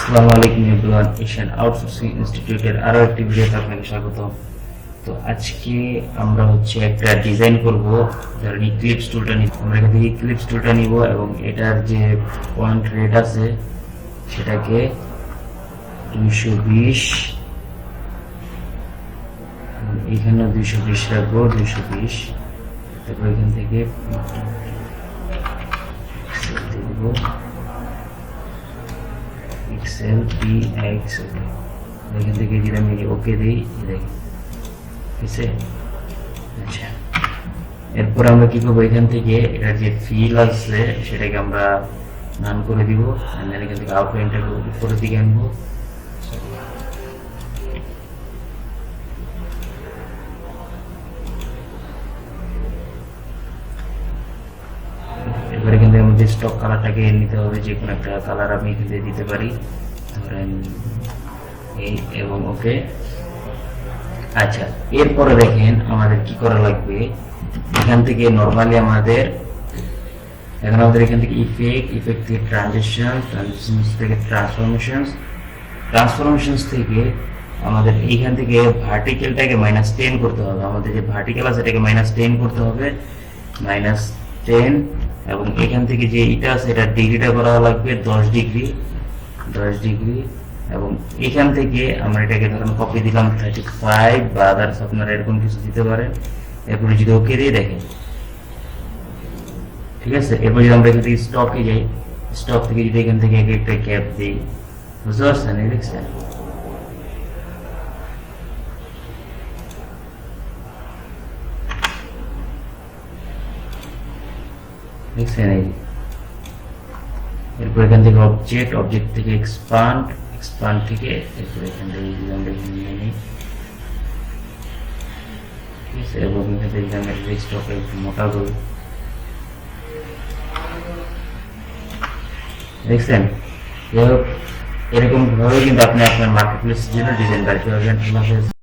আসসালামু আলাইকুম everyone, Asian outsourcing ইনস্টিটিউটের আরো একটি ভিডিওতে আপনাকে স্বাগত। তো আজকে আমরা একটা ডিজাইন করব। ধরেন ইক্লিপস টুলটা নিব, আমরা এখান থেকে ইক্লিপস টুলটা নিব এবং এটার যে পয়েন্ট রেট আছে সেটাকে 220, এখানে 220 রাখবো, 220। তারপর এখান থেকে দিব পিক্সেল PX, এখান থেকে যদি আমি ওকে দিই, দেখেন ঠিক আছে। আচ্ছা, এরপর আমরা কি করবো, এখান থেকে এটার যে ফিল আছে সেটাকে আমরা নান করে দিব। এখান থেকে আউটলাইনটাকে উপরের দিকে আনবো। এবার এখান থেকে আমাদের স্টক কালারটাকে নিতে হবে, যে কোনো একটা কালার আমি এখান থেকে দিতে পারি, ধরেন এই, এবং ওকে। আচ্ছা, এরপরে দেখেন আমাদের কি করা লাগবে। এখান থেকে নরমালি আমাদের এখান থেকে ইফেক্ট থেকে ট্রানজিশনস থেকে ট্রান্সফরমেশনস থেকে আমাদের এইখান থেকে ভার্টিক্যালটাকে -10 করতে হবে। আমাদের যে ভার্টিক্যাল আছে এটাকে -10 করতে হবে, -10। এবং এখান থেকে যে এটা আছে এটা ডিগ্রিটা করা লাগবে 10 ডিগ্রি। এবং এখান থেকে আমরা এটাকে ধরেন কপি দিলাম 35 বা আদার্স, আপনারা এরকম কিছু দিতে পারেন। এরপরে যদি ওকে দিয়ে দেখেন, ঠিক আছে। এরপর যদি আমরা এখান থেকে স্টকে যাই, স্টক থেকে যদি এখান থেকে একটা ক্যাপ দিই, বুঝতে পারছেন? দেখছেন দেখছেন এই। এরপর এখান থেকে অবজেক্ট থেকে এক্সপান্ড থেকে এরপর এখান থেকে আমরা নিয়ে নিই, ঠিক আছে। এবং এখান থেকে আমরা স্টকে একটু মোটা করি, দেখছেন। এরকম ভাবে কিন্তু আপনি আপনার মার্কেট প্লেসের জন্য ডিজাইন করতে পারবেন।